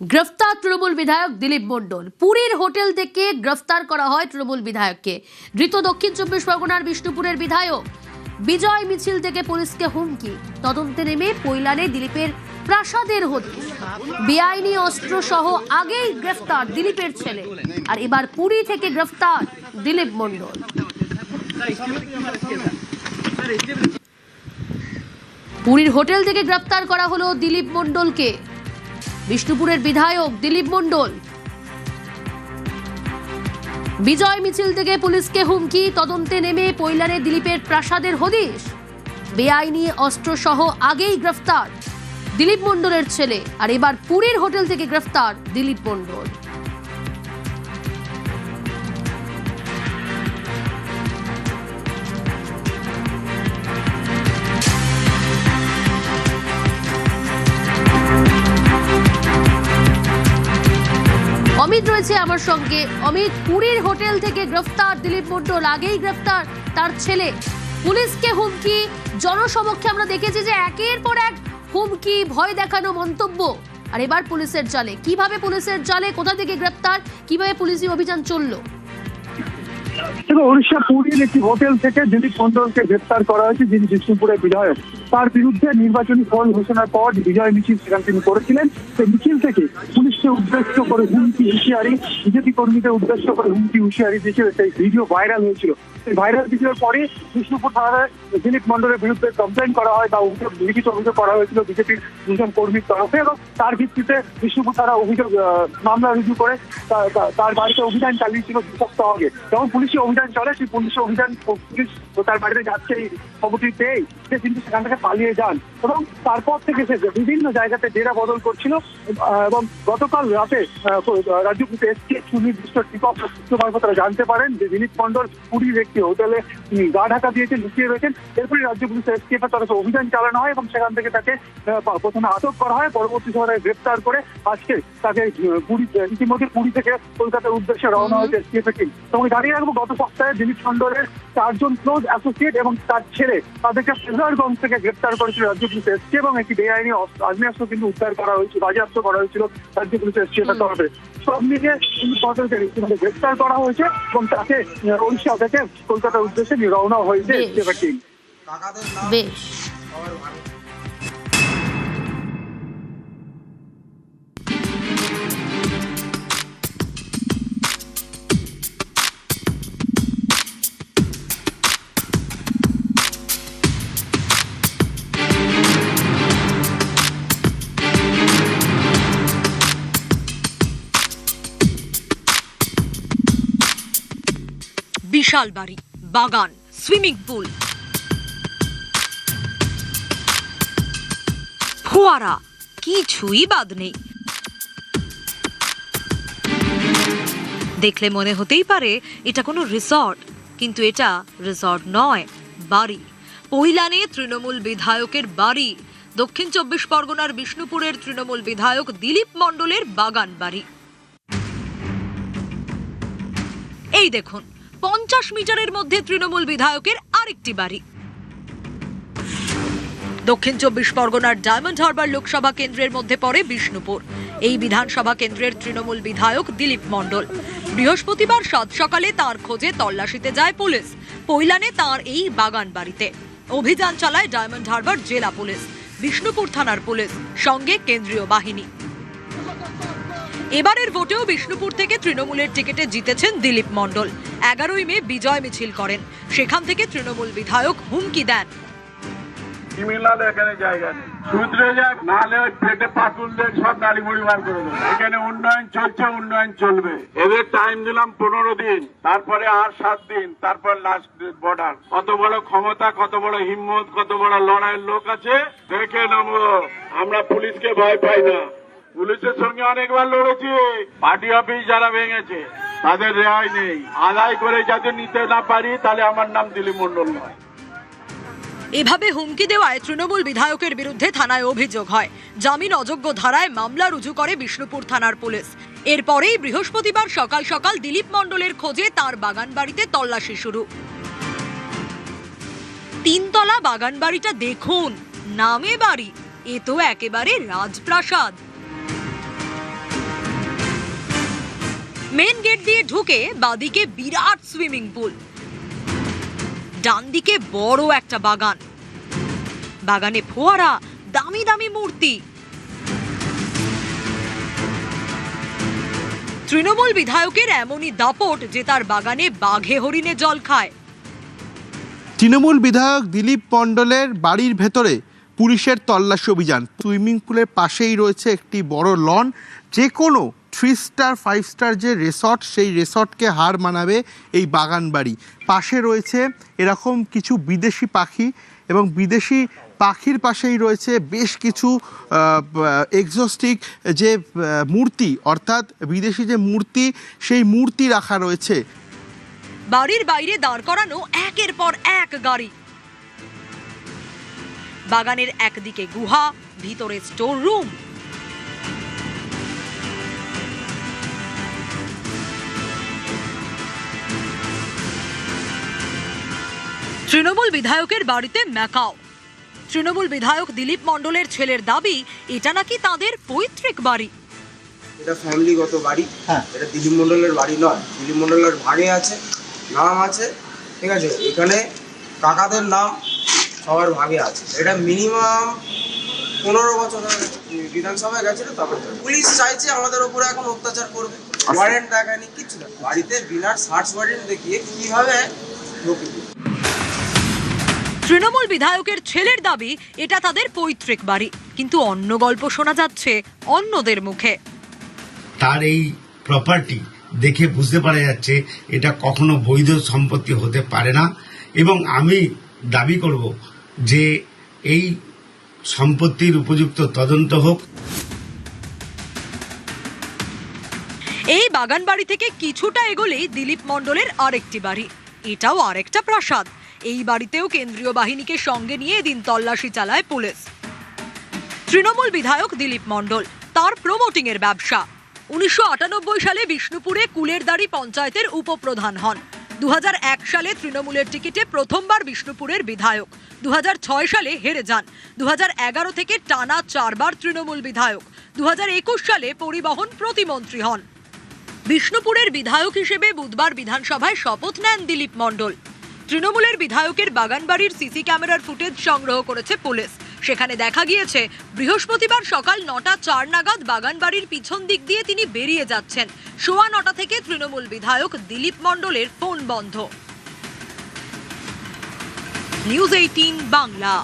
গ্রেফতার তৃণমূল বিধায়ক দিলীপ মণ্ডল। পুরীর হোটেল থেকে গ্রেফতার করা হয় তৃণমূল বিধায়ককে। ধৃত দক্ষিণ চব্বিশ পরগনার বিষ্ণুপুরের বিধায়ক। বিজয় মিছিল থেকে পুলিশকে হুমকি, তদন্তে নেমে পৈলানে দিলীপের প্রাসাদের হদিশ। বেআইনি অস্ত্র সহ আগেই গ্রেফতার দিলীপের ছেলে, আর এবার পুরী থেকে গ্রেফতার দিলীপ মণ্ডল। পুরীর হোটেল থেকে গ্রেফতার করা হলো দিলীপ মণ্ডলকে। বিষ্ণুপুরের বিধায়ক দিলীপ মণ্ডল। বিজয় মিছিল থেকে পুলিশকে হুমকি, তদন্তে নেমে পৈলানে দিলীপের প্রাসাদের হদিশ। বেআইনি অস্ত্র সহ আগেই গ্রেফতার দিলীপ মণ্ডলের ছেলে, আর এবার পুরীর হোটেল থেকে গ্রেফতার দিলীপ মণ্ডল। অমিত রয়েছে আমার সঙ্গে। অমিত, পুরীর হোটেল থেকে গ্রেফতার দিলীপ মণ্ডল, আগেই গ্রেফতার তার ছেলে। পুলিশকে হুমকি, জনসমক্ষে আমরা দেখেছি যে একের পর এক হুমকি, ভয় দেখানো মন্তব্য, আর এবার পুলিশের জালে। কিভাবে পুলিশের জালে, কোথা থেকে গ্রেফতার, কিভাবে পুলিশি অভিযান চললো? উড়িষ্যা পুরীর একটি হোটেল থেকে দিলীপ মণ্ডলকে গ্রেফতার করা হয়েছে, যিনি বিষ্ণুপুরের বিধায়ক। তার বিরুদ্ধে নির্বাচনী ফল ঘোষণার পর বিজয় মিছিল সেখানে তিনি করেছিলেন। সেই মিছিল থেকে পুলিশকে উদ্দেশ্য করে হুমকি হুঁশিয়ারি, বিজেপি কর্মীদের উদ্দেশ্য করে হুমকি হুঁশিয়ারি দিয়েছিল। সেই ভিডিও ভাইরাল হয়েছিল। সেই ভাইরাল ভিডিওর পরে বিষ্ণুপুর থানায় দিলীপ মণ্ডলের বিরুদ্ধে কমপ্লেন করা হয় বা লিখিত অভিযোগ করা হয়েছিল বিজেপির দুজন কর্মীর তরফে, এবং তার ভিত্তিতে বিষ্ণুপুর থানা অভিযোগ মামলা রুজু করে তার বাড়িতে অভিযান চালিয়েছিল 2 সপ্তাহ আগে। যখন পুলিশি অভিযান চলে, সেই পুলিশি অভিযান পুলিশ তার বাড়িতে যাচ্ছে এই খবরটি পেয়েই সে কিন্তু সেখান থেকে পালিয়ে যান, এবং তারপর থেকে সে বিভিন্ন জায়গাতে ডেরা বদল করছিল। এবং গতকাল রাতে রাজ্য পুলিশ এসপি সুনির্দিষ্ট টিপক সূত্র জানতে পারেন যে দিলীপ মণ্ডল পুরীর একটি হোটেলে গা ঢাকা দিয়েছেন, লুকিয়ে রয়েছেন। এরপরে রাজ্য পুলিশ এসটিএফ এর তরফে অভিযান চালানো হয় এবং সেখান থেকে তাকে প্রথমে আটক করা হয়, পরবর্তী সময়ে গ্রেফতার করে আজকে তাকে ইতিমধ্যে পুরী থেকে কলকাতার উদ্দেশ্যে রওনা হয়েছে এসটিএফ এর টিম। তোমাকে জানিয়ে রাখবো, গত সপ্তাহে দিলীপ মণ্ডলের 4 জন ক্লোজ অ্যাসোসিয়েট এবং তার ছেলে, তাদেরকে ফ্রেজারগঞ্জ থেকে গ্রেফতার করেছিল রাজ্য পুলিশ এসটিএফ, এবং একটি বেআইনি আগ্নেয়াস্ত্র কিন্তু উদ্ধার করা হয়েছিল, বাজেয়াপ্ত করা হয়েছিল রাজ্য পুলিশ এসটিএফ এর তরফে। সব মিলিয়ে কিন্তু গ্রেফতার করা হয়েছে এবং তাকে উড়িষ্যা থেকে কলকাতার উদ্দেশ্যে রওনা হয়েছে এসটিএফ এর টিম। বেশ। বিশাল বাড়ি, বাগান, সুইমিং পুল, ফোয়ারা, কিছুই বাদ নেই। দেখলে মনে হতেই পারে এটা কোনো রিসর্ট, কিন্তু এটা রিসর্ট নয়, বাড়ি। পৈলানে তৃণমূল বিধায়কের বাড়ি। দক্ষিণ চব্বিশ পরগনার বিষ্ণুপুরের তৃণমূল বিধায়ক দিলীপ মণ্ডলের বাগান বাড়ি। এই দেখুন, 50 মিটারের মধ্যে তৃণমূল বিধায়কের আরেকটি বাড়ি। দক্ষিণ চব্বিশ পরগনার ডায়মন্ড হারবার লোকসভা কেন্দ্রের মধ্যে পড়ে বিষ্ণুপুর। এই বিধানসভা কেন্দ্রের তৃণমূল বিধায়ক দিলীপ মণ্ডল। বৃহস্পতিবার সাত সকালে তার খোঁজে তল্লাশিতে যায় পুলিশ পৈলানে তার এই বাগান বাড়িতে। অভিযান চালায় ডায়মন্ড হারবার জেলা পুলিশ, বিষ্ণুপুর থানার পুলিশ, সঙ্গে কেন্দ্রীয় বাহিনী। এবারের ভোটেও বিষ্ণুপুর থেকে তৃণমূলের টিকিটে জিতেছেন দিলীপ মণ্ডল। 11ই মে বিজয় মিছিল করেন। সেখান থেকে তৃণমূল বিধায়ক হুমকি দেন, এখানে জায়গা নেই, শুধরে যাক, নাহলে ওই পেটে পাতুল দিয়ে সব নাড়ি মুড়ি বার করে দেবো। এখানে উন্নয়ন চলছে, উন্নয়ন চলবে। এদের টাইম দিলাম 15 দিন, তারপরে আর 7 দিন, তারপর লাস্ট বর্ডার। কত বড় ক্ষমতা, কত বড় হিম্মত, কত বড় লড়াইয়ের লোক আছে দেখে নেবো। আমরা পুলিশকে ভয় পাই না, পুলিশের সঙ্গে অনেকবার লড়েছি। পার্টি অফিস যারা ভেঙেছে তাদের রেহাই নেই। আদায় করে যাতে নিতে না পারি, তাহলে আমার নাম দিলীপ মণ্ডল নয়। এভাবে হুমকি দেওয়ায় তৃণমূল বিধায়কের বিরুদ্ধে থানায় অভিযোগ হয়। জামিন অযোগ্য ধারায় মামলা রুজু করে বিষ্ণুপুর থানার পুলিশ। এরপরেই বৃহস্পতিবার সকাল সকাল দিলীপ মণ্ডলের খোঁজে তার বাগান বাড়িতে তল্লাশি শুরু। 3 তলা বাগান বাড়িটা দেখুন, নামে বাড়ি, এ তো একেবারে রাজপ্রাসাদ। মেন গেট দিয়ে ঢুকে বাদিকে বিরাট সুইমিং পুল, ডান দিকে বড় একটা বাগান, বাগানে ফোয়ারা, দামি দামি মূর্তি। তৃণমূল বিধায়কের এমনই দাপট যে তার বাগানে বাঘে হরিণে জল খায়। তৃণমূল বিধায়ক দিলীপ মণ্ডলের বাড়ির ভেতরে পুলিশের তল্লাশি অভিযান। সুইমিং পুলের পাশেই রয়েছে একটি বড় লন। যে কোনো 3 স্টার 5 স্টার যে রিসর্ট, সেই রিসর্টকে হার মানাবে এই বাগান বাড়ি। পাশে রয়েছে এরকম কিছু বিদেশি পাখি এবং বিদেশি পাখির পাশেই রয়েছে বেশ কিছু এক্সোস্টিক যে মূর্তি, অর্থাৎ বিদেশি যে মূর্তি, সেই মূর্তি রাখা রয়েছে। বাড়ির বাইরে দাঁড় করানো একের পর এক গাড়ি। বাগানের একদিকে গুহা, ভিতরে স্টোর রুম। তৃণমূল বিধায়কের বাড়িতে ম্যাকাও। তৃণমূল বিধায়ক দিলীপ মণ্ডলের ছেলের দাবি এটা নাকি তাদের পৈতৃক বাড়ি। এটা ফ্যামিলিগত বাড়ি, এটা দিলীপ মণ্ডলের বাড়ি নয়। দিলীপ মণ্ডলের ভাগে আছে, নাম আছে, ঠিক আছে। এখানে কাকাদের নাম সবার ভাগে আছে। এটা মিনিমাম 15 বছর বিধানসভায় গেছিল। তারপর পুলিশ চাইছে আমাদের উপরে এখন অত্যাচার করবে। ওয়ারেন্ট দেখায়নি, কিচ্ছু না। বাড়িতে বিনা সার্চ ওয়ারেন্ট দেখিয়ে কিভাবে ঢুকে। তৃণমূল বিধায়কের ছেলের দাবি এটা তাদের পৈতৃক বাড়ি, কিন্তু অন্য গল্প শোনা যাচ্ছে অন্যদের মুখে। তার এই প্রপার্টি দেখে বুঝতে পারা যাচ্ছে এটা কখনো বৈধ সম্পত্তি হতে পারে না, এবং আমি দাবি করব যে এই সম্পত্তির উপযুক্ত তদন্ত হোক। এই বাগান বাড়ি থেকে কিছুটা এগোলেই দিলীপ মণ্ডলের আরেকটি বাড়ি, এটাও আরেকটা প্রাসাদ। এই বাড়িতেও কেন্দ্রীয় বাহিনীকে সঙ্গে নিয়ে এদিন তল্লাশি চালায় পুলিশ। তৃণমূল বিধায়ক দিলীপ মণ্ডল, তার প্রমোটিং এর ব্যবসা। 1998 সালে বিষ্ণুপুরে কুলেরদাড়ি পঞ্চায়েতের উপপ্রধান হন। 2001 সালে তৃণমূলের টিকিটে প্রথমবার বিষ্ণুপুরের বিধায়ক। 2006 সালে হেরে যান। 2011 থেকে টানা 4 বার তৃণমূল বিধায়ক। 2021 সালে পরিবহন প্রতিমন্ত্রী হন। বিষ্ণুপুরের বিধায়ক হিসেবে বুধবার বিধানসভায় শপথ নেন দিলীপ মণ্ডল। তৃণমূলের বিধায়কের বাগানবাড়ির সিসি ক্যামেরার ফুটেজ সংগ্রহ করেছে পুলিশ। সেখানে দেখা গিয়েছে বৃহস্পতিবার সকাল 9:04 নাগাদ বাগানবাড়ির পিছন দিক দিয়ে তিনি বেরিয়ে যাচ্ছেন। 9:15 থেকে তৃণমূল বিধায়ক দিলীপ মণ্ডলের ফোন বন্ধ। নিউজ 18 বাংলা।